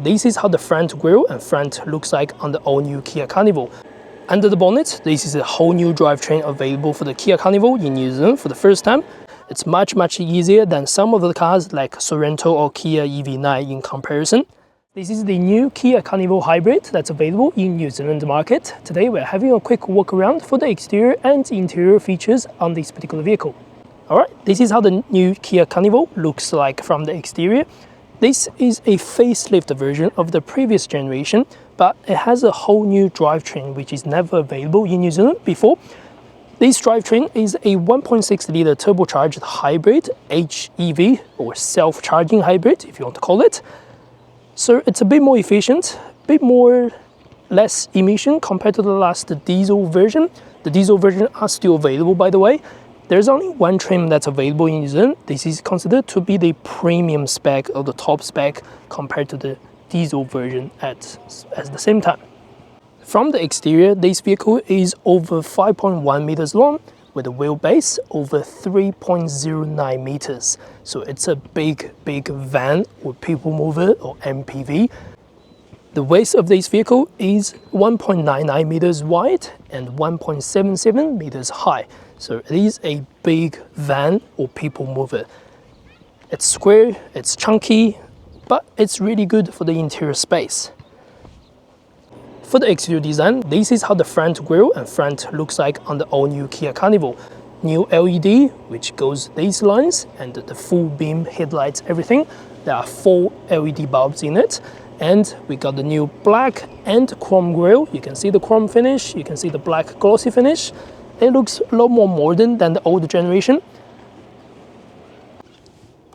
This is how the front grille and front looks like on the all-new Kia Carnival. Under the bonnet, this is a whole new drivetrain available for the Kia Carnival in New Zealand for the first time. It's much easier than some of the cars like Sorento or Kia EV9 in comparison. This is the new Kia Carnival Hybrid that's available in New Zealand market. Today we're having a quick walk around for the exterior and interior features on this particular vehicle. Alright, this is how the new Kia Carnival looks like from the exterior. This is a facelift version of the previous generation, but it has a whole new drivetrain which is never available in New Zealand before. This drivetrain is a 1.6-litre turbocharged hybrid HEV, or self-charging hybrid if you want to call it. So it's a bit more efficient, a bit less emission compared to the last diesel version. The diesel version are still available, by the way. There's only one trim that's available in New Zealand. This is considered to be the premium spec or the top spec compared to the diesel version at the same time. From the exterior, this vehicle is over 5.1 meters long with a wheelbase over 3.09 meters. So it's a big van or people mover or MPV. The waist of this vehicle is 1.99 meters wide and 1.77 meters high. So it is a big van or people mover. It's square, it's chunky, but it's really good for the interior space. For the exterior design, this is how the front grille and front looks like on the all-new Kia Carnival. New LED, which goes these lines, and the full beam headlights, everything. There are 4 LED bulbs in it. And we got the new black and chrome grille. You can see the chrome finish, you can see the black glossy finish. It looks a lot more modern than the old generation.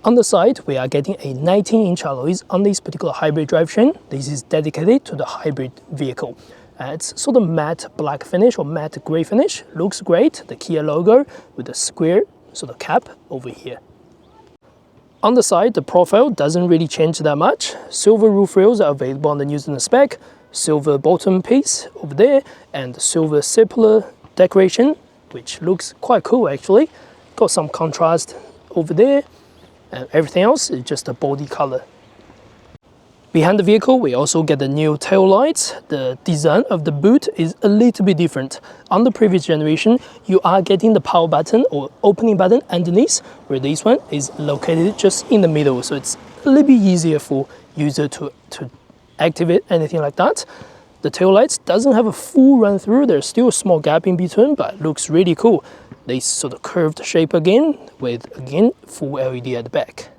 On the side, we are getting a 19-inch alloys on this particular hybrid drivetrain. This is dedicated to the hybrid vehicle. It's sort of matte black finish or matte grey finish. Looks great. The Kia logo with the square sort of cap over here. On the side, the profile doesn't really change that much. Silver roof rails are available on the New Zealand spec. Silver bottom piece over there and silver circular decoration, which looks quite cool actually. Got some contrast over there, and everything else is just a body color. Behind the vehicle, we also get the new tail lights. The design of the boot is a little bit different. On the previous generation, you are getting the power button or opening button underneath, where this one is located just in the middle. So it's a little bit easier for user to activate anything like that. The tail lights doesn't have a full run through. There's still a small gap in between, but it looks really cool. This sort of curved shape again, with again full LED at the back.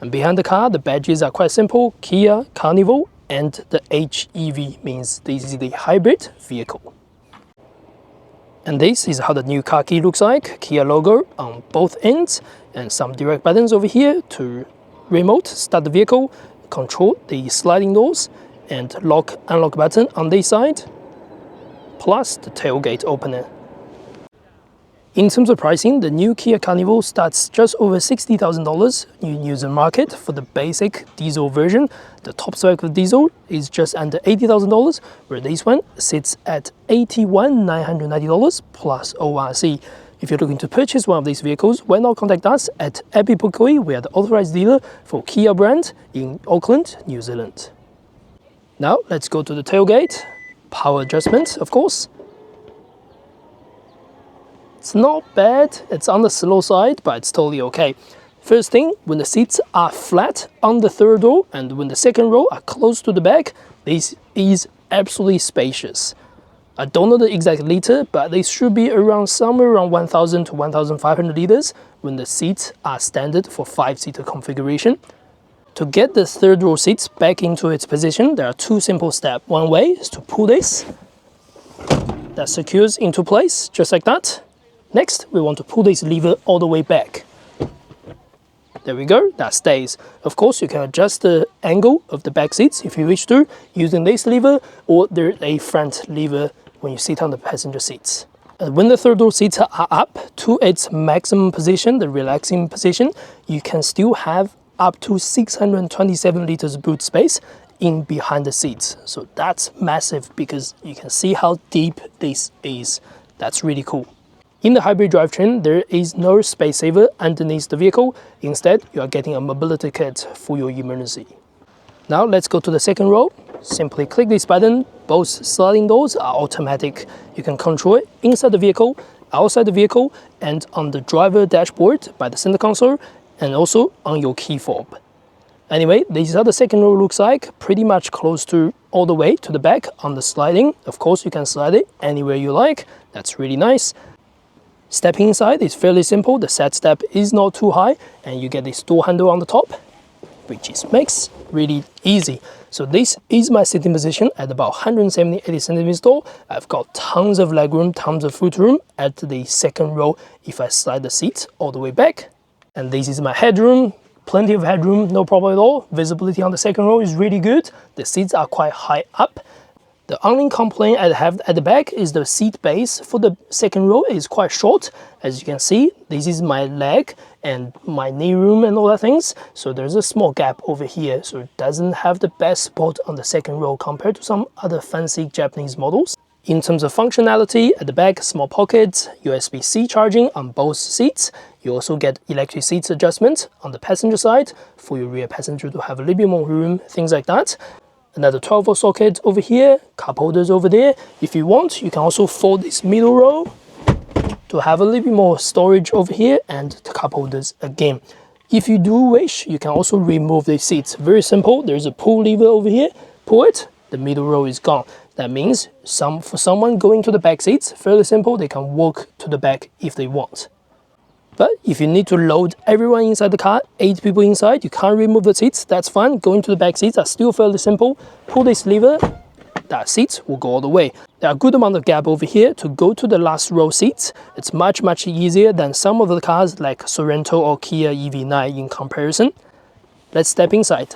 And behind the car, the badges are quite simple: Kia Carnival, and the HEV means this is the hybrid vehicle. And this is how the new car key looks like. Kia logo on both ends, and some direct buttons over here to remote start the vehicle, control the sliding doors, and lock unlock button on this side, plus the tailgate opener. In terms of pricing, the new Kia Carnival starts just over $60,000 in New Zealand market for the basic diesel version. The top spec of diesel is just under $80,000, where this one sits at $81,990 plus ORC. If you're looking to purchase one of these vehicles, why not contact us at Ebbett Pukekohe. We are the authorized dealer for Kia brand in Auckland, New Zealand. Now let's go to the tailgate. Power adjustment, of course. It's not bad, it's on the slow side, but it's totally okay. First thing, when the seats are flat on the third row and when the second row are close to the back, this is absolutely spacious. I don't know the exact liter, but they should be somewhere around 1,000 to 1,500 liters when the seats are standard for 5-seater configuration. To get the third row seats back into its position, there are 2 simple steps. One way is to pull this. That secures into place, just like that. Next, we want to pull this lever all the way back. There we go, that stays. Of course, you can adjust the angle of the back seats if you wish to, using this lever, or there's a front lever when you sit on the passenger seats. And when the third row seats are up to its maximum position, the relaxing position, you can still have up to 627 liters boot space in behind the seats. So that's massive because you can see how deep this is. That's really cool. In the hybrid drivetrain, there is no space saver underneath the vehicle. Instead, you are getting a mobility kit for your emergency. Now let's go to the second row. Simply click this button. Both sliding doors are automatic. You can control it inside the vehicle, outside the vehicle, and on the driver dashboard by the center console, and also on your key fob. Anyway, this is how the second row looks like, pretty much close to all the way to the back on the sliding. Of course, you can slide it anywhere you like. That's really nice. Stepping inside is fairly simple. The set step is not too high, and you get this door handle on the top, which makes really easy. So this is my sitting position at about 170-80 centimeters tall. I've got tons of legroom, tons of footroom at the second row if I slide the seat all the way back. And this is my headroom. Plenty of headroom, no problem at all. Visibility on the second row is really good. The seats are quite high up. The only complaint I have at the back is the seat base for the second row is quite short. As you can see, this is my leg and my knee room and all that things. So there's a small gap over here. So it doesn't have the best spot on the second row compared to some other fancy Japanese models. In terms of functionality, at the back, small pockets, USB-C charging on both seats. You also get electric seats adjustment on the passenger side for your rear passenger to have a little bit more room, things like that. Another 12-volt socket over here, cup holders over there. If you want, you can also fold this middle row to have a little bit more storage over here and the cup holders again. If you do wish, you can also remove the seats. Very simple. There's a pull lever over here. Pull it, the middle row is gone. That means for someone going to the back seats, fairly simple, they can walk to the back if they want. But if you need to load everyone inside the car, 8 people inside, you can't remove the seats, that's fine. Going to the back seats are still fairly simple. Pull this lever, that seat will go all the way. There are a good amount of gap over here to go to the last row seats. It's much easier than some of the cars like Sorento or Kia EV9 in comparison. Let's step inside.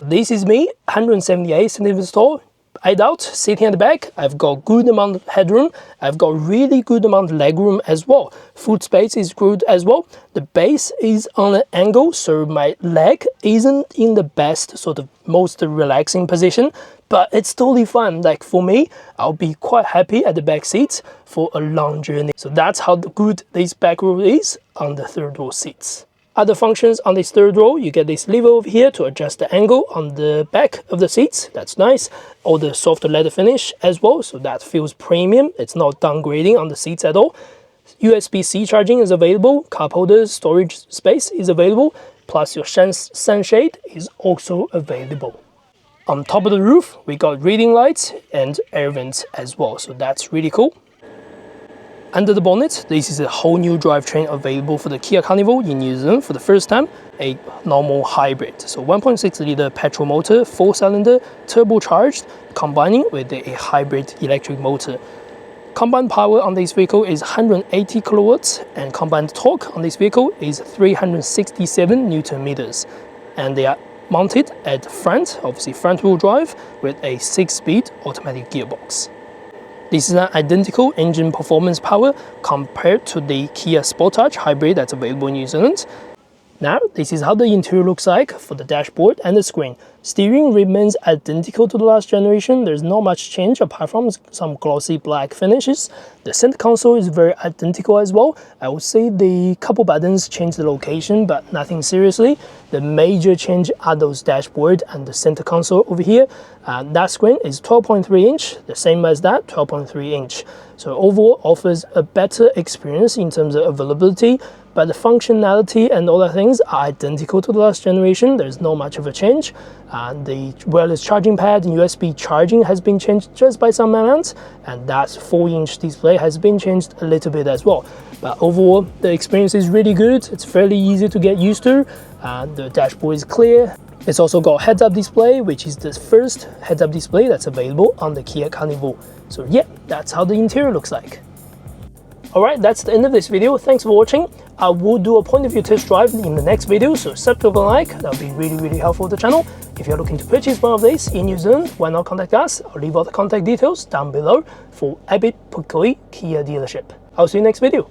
This is me, 178 centimeters tall. I doubt, sitting at the back, I've got good amount of headroom, I've got really good amount of legroom as well. Foot space is good as well. The base is on an angle, so my leg isn't in the best, sort of most relaxing position, but it's totally fine. Like for me, I'll be quite happy at the back seats for a long journey. So that's how good this back row is on the third row seats. Other functions on this third row, you get this lever over here to adjust the angle on the back of the seats. That's nice. All the soft leather finish as well, so that feels premium. It's not downgrading on the seats at all. USB-C charging is available. Cup holders, storage space is available. Plus your sunshade is also available. On top of the roof, we got reading lights and air vents as well, so that's really cool. Under the bonnet, this is a whole new drivetrain available for the Kia Carnival in New Zealand for the first time, a normal hybrid. So 1.6-litre petrol motor, 4-cylinder, turbocharged, combining with a hybrid electric motor. Combined power on this vehicle is 180 kilowatts and combined torque on this vehicle is 367 Newton meters. And they are mounted at the front, obviously front wheel drive, with a 6-speed automatic gearbox. This is an identical engine performance power compared to the Kia Sportage hybrid that's available in New Zealand. Now, this is how the interior looks like for the dashboard and the screen. Steering remains identical to the last generation. There's not much change apart from some glossy black finishes. The center console is very identical as well. I would say the couple buttons change the location, but nothing seriously. The major change are those dashboard and the center console over here. That screen is 12.3 inch, the same as that, 12.3 inch. So overall offers a better experience in terms of availability, but the functionality and all the things are identical to the last generation. There's not much of a change. The wireless charging pad and USB charging has been changed just by some amount, and that 4-inch display has been changed a little bit as well. But overall, the experience is really good. It's fairly easy to get used to. The dashboard is clear. It's also got heads-up display, which is the first heads-up display that's available on the Kia Carnival. So yeah, that's how the interior looks like. Alright, that's the end of this video. Thanks for watching. I will do a point of view test drive in the next video, so subscribe and like. That would be really helpful to the channel. If you're looking to purchase one of these in New Zealand, why not contact us? I'll leave all the contact details down below for Ebbett Pukekohe Kia dealership. I'll see you next video.